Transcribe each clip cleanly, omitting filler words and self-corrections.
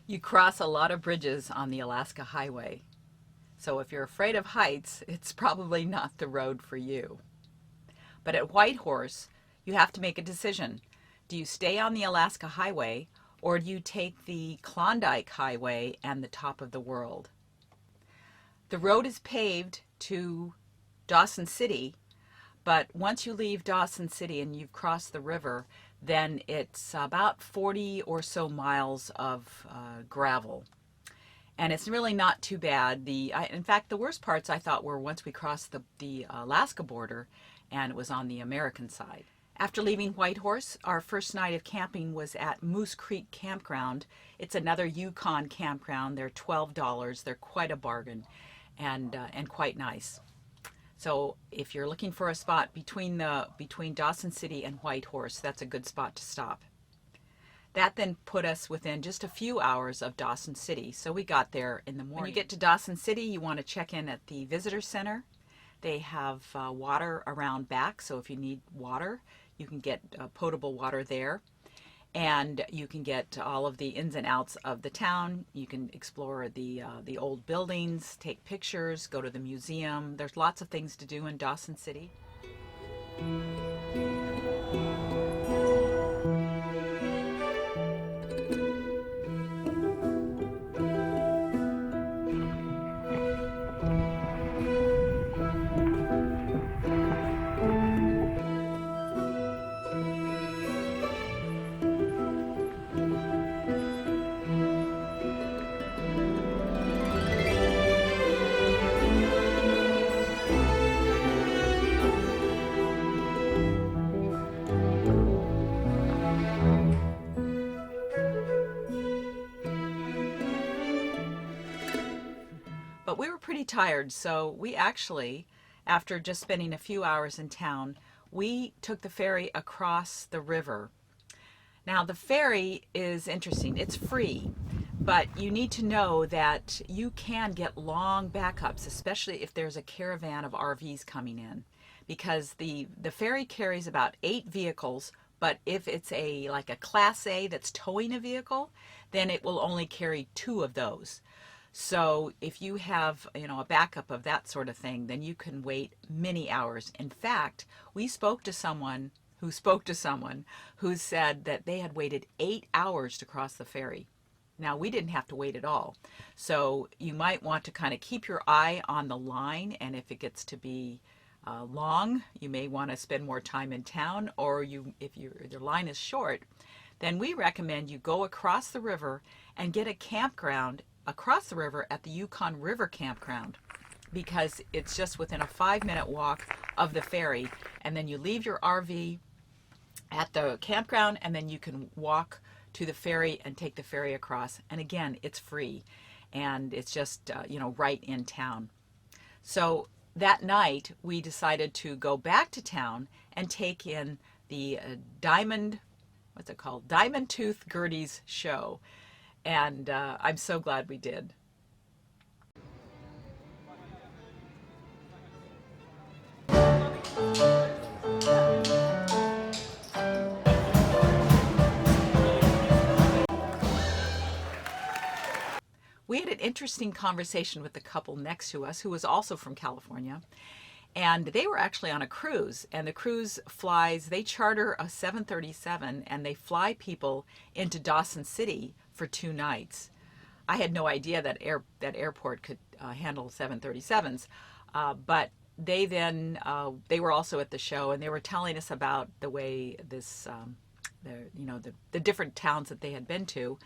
You cross a lot of bridges on the Alaska Highway. So if you're afraid of heights, it's probably not the road for you. But at Whitehorse, you have to make a decision. Do you stay on the Alaska Highway, or do you take the Klondike Highway and the top of the world? The road is paved to Dawson City, but once you leave Dawson City and you've crossed the river, then it's about 40 or so miles of gravel. And it's really not too bad. In fact, the worst parts I thought were once we crossed the Alaska border and it was on the American side. After leaving Whitehorse, our first night of camping was at Moose Creek Campground. It's another Yukon campground. They're $12. They're quite a bargain and quite nice. So if you're looking for a spot between Dawson City and Whitehorse, that's a good spot to stop. That then put us within just a few hours of Dawson City, so we got there in the morning. When you get to Dawson City, you want to check in at the visitor center. They have water around back, so if you need water, you can get potable water there. And you can get all of the ins and outs of the town. You can explore the old buildings, take pictures, go to the museum. There's lots of things to do in Dawson City. But we were pretty tired, so we actually, after just spending a few hours in town, we took the ferry across the river. Now the ferry is interesting. It's free, but you need to know that you can get long backups, especially if there's a caravan of RVs coming in, because the ferry carries about 8 vehicles, but if it's like a Class A that's towing a vehicle, then it will only carry 2 of those. So if you have, a backup of that sort of thing, then you can wait many hours. In fact, we spoke to someone who said that they had waited 8 hours to cross the ferry. Now, we didn't have to wait at all. So you might want to kind of keep your eye on the line, and if it gets to be long, you may want to spend more time in town, or if your line is short, then we recommend you go across the river and get a campground across the river at the Yukon River campground, because it's just within a 5-minute walk of the ferry, and then you leave your RV at the campground and then you can walk to the ferry and take the ferry across. And again, it's free and it's just right in town. So that night we decided to go back to town and take in the Diamond Tooth Gertie's show. And I'm so glad we did. We had an interesting conversation with the couple next to us who was also from California. And they were actually on a cruise, and the cruise they charter a 737 and they fly people into Dawson City for 2 nights. I had no idea that airport could handle 737s, but they were also at the show, and they were telling us about the way the different towns that they had been to.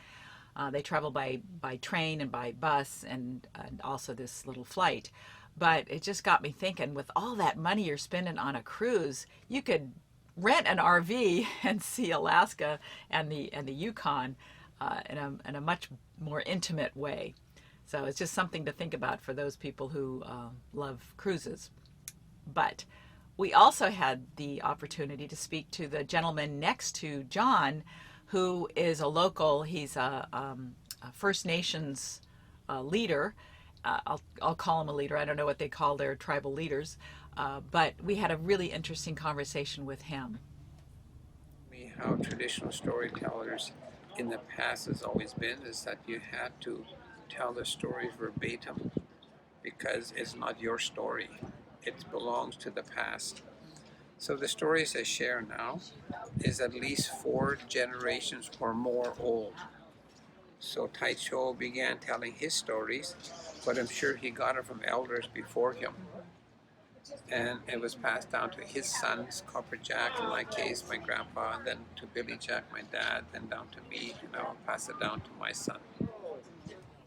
They travel by train and by bus and also this little flight. But it just got me thinking, with all that money you're spending on a cruise, you could rent an RV and see Alaska and the Yukon in a much more intimate way. So it's just something to think about for those people who love cruises. But we also had the opportunity to speak to the gentleman next to John, who is a local. He's a First Nations leader. I'll call him a leader. I don't know what they call their tribal leaders. But we had a really interesting conversation with him. How traditional storytellers in the past has always been is that you had to tell the stories verbatim because it's not your story. It belongs to the past. So the stories I share now is at least 4 generations or more old. So Taicho began telling his stories, but I'm sure he got it from elders before him. And it was passed down to his sons, Copper Jack, in my case, my grandpa, and then to Billy Jack, my dad, then down to me, and I'll pass it down to my son.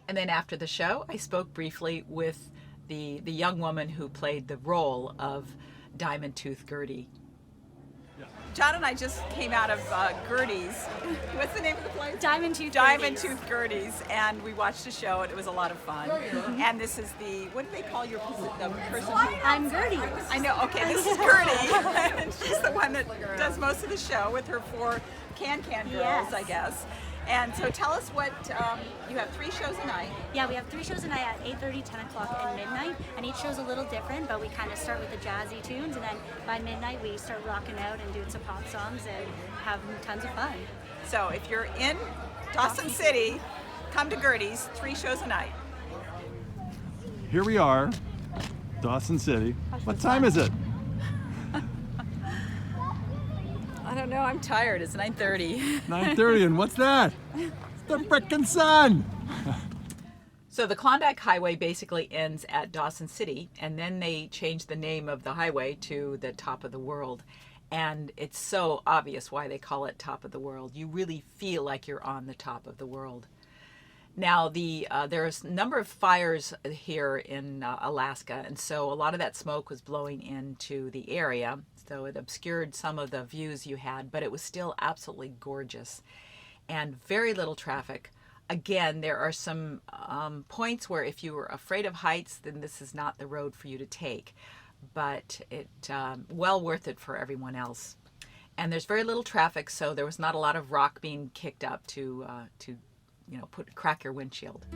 And then after the show, I spoke briefly with the young woman who played the role of Diamond Tooth Gertie. John and I just came out of Gertie's. What's the name of the place? Diamond Tooth Gertie's, and we watched the show, and it was a lot of fun. And this is what do they call the person who... I'm Gertie. I know, okay, this is Gertie. And she's the one that does most of the show with her 4 can-can girls, Yes. I guess. And so tell us what, you have 3 shows a night. Yeah, we have 3 shows a night at 8:30, 10 o'clock, and midnight. And each show's a little different, but we kind of start with the jazzy tunes, and then by midnight we start rocking out and doing some pop songs and have tons of fun. So if you're in Dawson City, come to Gertie's, 3 shows a night. Here we are, Dawson City. What time is it? I don't know, I'm tired. It's 9:30. 9:30, and what's that? It's the frickin' sun! So the Klondike Highway basically ends at Dawson City, and then they changed the name of the highway to the Top of the World. And it's so obvious why they call it Top of the World. You really feel like you're on the top of the world. Now, there's a number of fires here in Alaska, and so a lot of that smoke was blowing into the area. So it obscured some of the views you had, but it was still absolutely gorgeous and very little traffic. Again, there are some points where if you were afraid of heights, then this is not the road for you to take, but it well worth it for everyone else. And there's very little traffic, so there was not a lot of rock being kicked up to crack your windshield.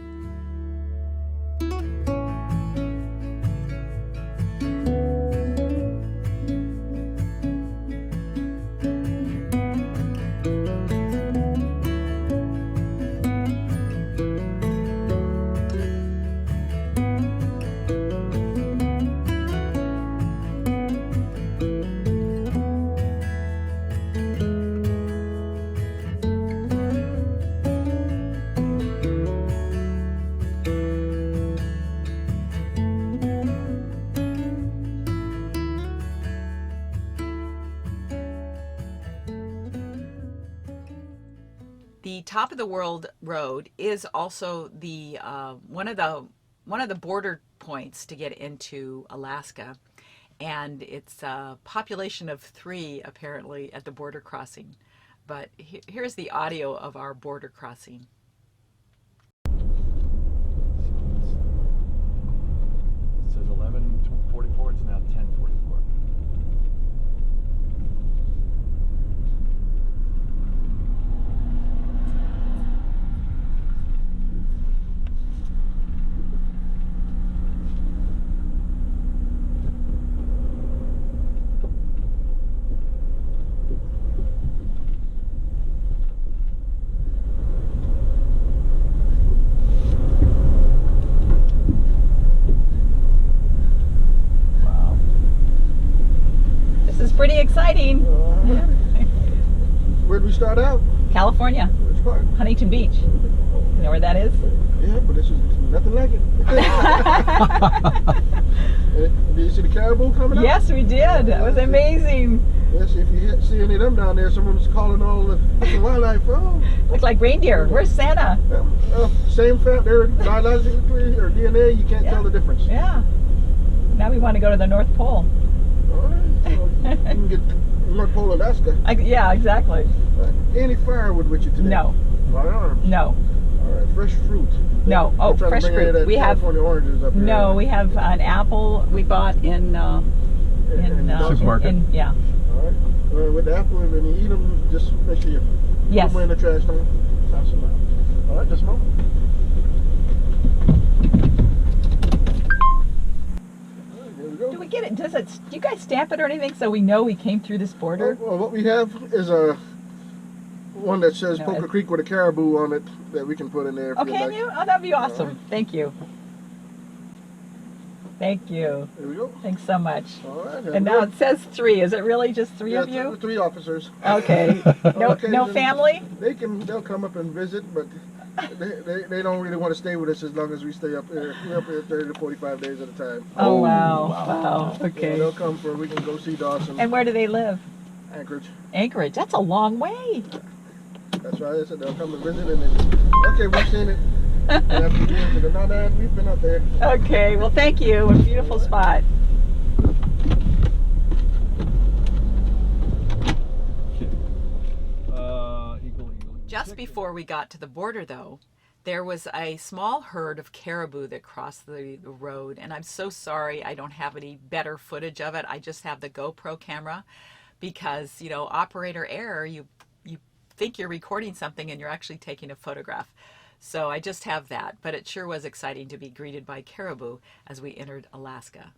The Top of the World Road is also the one of the border points to get into Alaska, and it's a population of 3 apparently at the border crossing. But here's the audio of our border crossing. It says 11:44. It's now 10:44. Pretty exciting. Where'd we start out? California, Which part? Huntington Beach. You know where that is? Yeah, but this is nothing like it. Did you see the caribou coming out? Yes, we did. That was amazing. Yes, if you see any of them down there, someone's calling all the wildlife. Oh, Look like reindeer. Where's Santa? same family. They're biologically or DNA. You can't tell the difference. Yeah. Now we want to go to the North Pole. All right. So you can get North Pole, Alaska. Yeah, exactly. Any firewood with you today? No. Firearms? No. All right. Fresh fruit? No. Oh, I'm trying to fresh bring any of fruit. that We have California oranges up here. no. We have an apple we bought in Supermarket. yeah. All right. With the apple, when you eat them, just make sure you put Yes. them in the trash can. Toss them out. All right. Just a moment. All right, here we go. Do we get it? Do you guys stamp it or anything so we know we came through this border? Well, what we have is a one that says No, Poker it's- Creek with a caribou on it that we can put in there. If Oh, you'd can like. you? Oh, that'd be awesome. Thank you. Thank you. There we go. Thanks so much. All right. And now it says 3. Is it really just 3 of Yeah, you? 3 officers. Okay. No, Okay, no then family? They'll come up and visit, but they don't really want to stay with us as long as we stay up there. We're up here 30 to 45 days at a time. Oh, wow. Wow. So Okay. they'll come for we can go see Dawson. And where do they live? Anchorage. Anchorage. That's a long way. That's right. They said they'll come and visit and then, okay, we've seen it. And after years, they go, no, Dad, we've been up there. Okay. Well, thank you. What a beautiful spot. Just before we got to the border, though, there was a small herd of caribou that crossed the road. And I'm so sorry I don't have any better footage of it. I just have the GoPro camera because, you know, operator error, you think you're recording something and you're actually taking a photograph. So I just have that. But it sure was exciting to be greeted by caribou as we entered Alaska.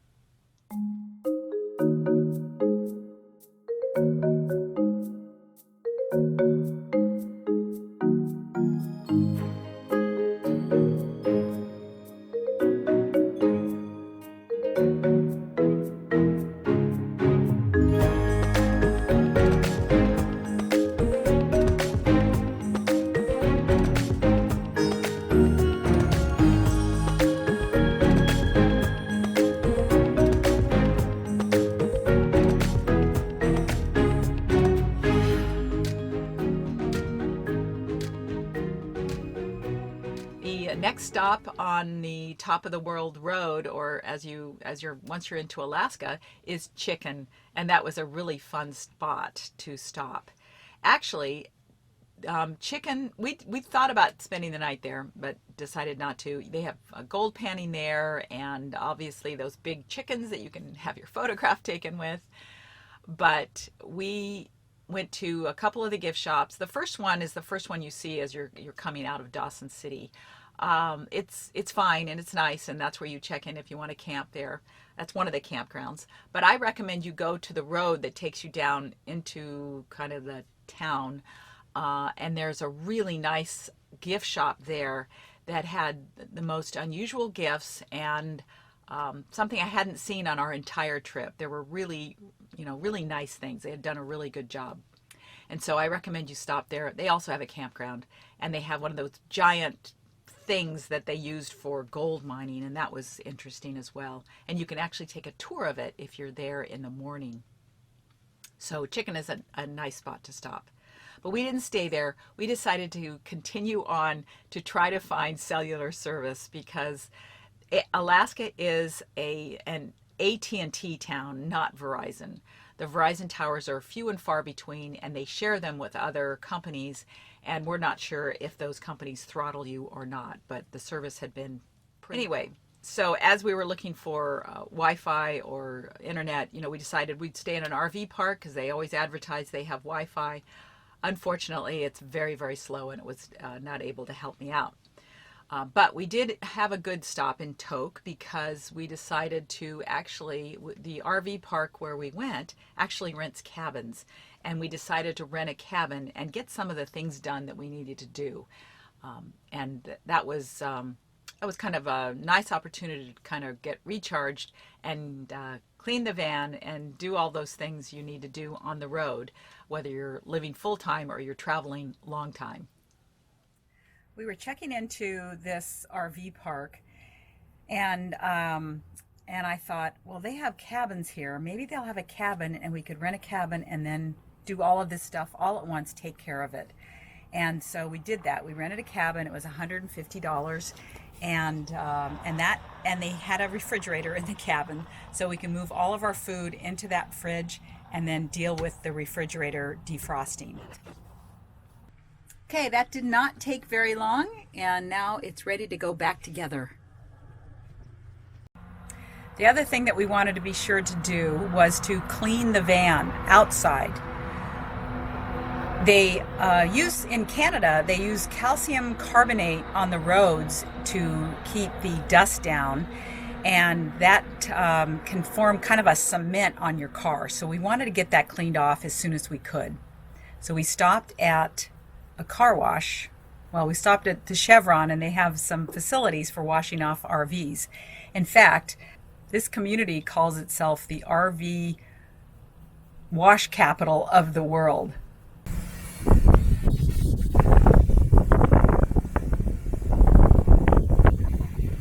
Next stop on the top of the world road, or once you're into Alaska, is Chicken, and that was a really fun spot to stop. Actually, Chicken, we thought about spending the night there, but decided not to. They have a gold panning there, and obviously those big chickens that you can have your photograph taken with. But we went to a couple of the gift shops. The first one is the first one you see as you're coming out of Dawson City. It's fine and it's nice, and that's where you check in if you want to camp there. That's one of the campgrounds. But I recommend you go to the road that takes you down into kind of the town, and there's a really nice gift shop there that had the most unusual gifts and something I hadn't seen on our entire trip. There were really nice things. They had done a really good job. And so I recommend you stop there. They also have a campground, and they have one of those giant things that they used for gold mining, and that was interesting as well. And you can actually take a tour of it if you're there in the morning. So Chicken is a nice spot to stop. But we didn't stay there. We decided to continue on to try to find cellular service because Alaska is an AT&T town, not Verizon. The Verizon towers are few and far between, and they share them with other companies, and we're not sure if those companies throttle you or not, but the service had been pretty... Anyway, so as we were looking for Wi-Fi or internet, we decided we'd stay in an RV park because they always advertise they have Wi-Fi. Unfortunately, it's very, very slow, and it was not able to help me out. But we did have a good stop in Tok because we decided to the RV park where we went actually rents cabins. And we decided to rent a cabin and get some of the things done that we needed to do. And that was kind of a nice opportunity to kind of get recharged and clean the van and do all those things you need to do on the road, whether you're living full-time or you're traveling long time. We were checking into this RV park, and and I thought, well, they have cabins here. Maybe they'll have a cabin and we could rent a cabin and then do all of this stuff all at once, take care of it. And so we did that. We rented a cabin. It was $150, and they had a refrigerator in the cabin, so we can move all of our food into that fridge and then deal with the refrigerator defrosting. Okay, that did not take very long, and now it's ready to go back together. The other thing that we wanted to be sure to do was to clean the van outside. In Canada, they use calcium carbonate on the roads to keep the dust down, and that can form kind of a cement on your car. So we wanted to get that cleaned off as soon as we could. So we stopped at a car wash. Well, we stopped at the Chevron, and they have some facilities for washing off RVs. In fact, this community calls itself the RV wash capital of the world.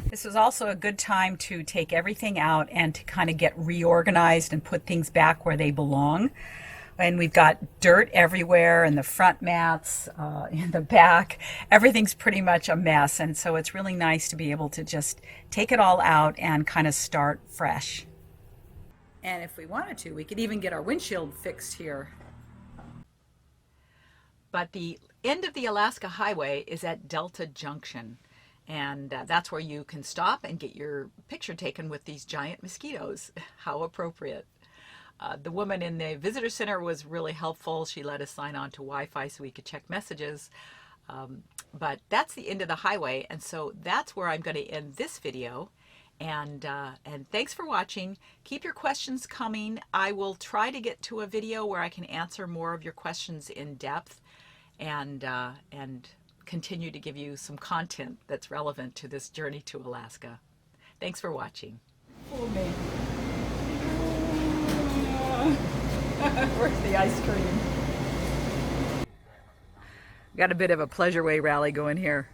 This was also a good time to take everything out and to kind of get reorganized and put things back where they belong. And we've got dirt everywhere, in the front mats, in the back. Everything's pretty much a mess, and so it's really nice to be able to just take it all out and kind of start fresh. And if we wanted to, we could even get our windshield fixed here. But the end of the Alaska Highway is at Delta Junction, and that's where you can stop and get your picture taken with these giant mosquitoes. How appropriate. The woman in the visitor center was really helpful. She let us sign on to Wi-Fi so we could check messages. But that's the end of the highway, and so that's where I'm going to end this video. And thanks for watching. Keep your questions coming. I will try to get to a video where I can answer more of your questions in depth and continue to give you some content that's relevant to this journey to Alaska. Thanks for watching. Oh, maybe. Where's the ice cream? Got a bit of a Pleasure Way rally going here.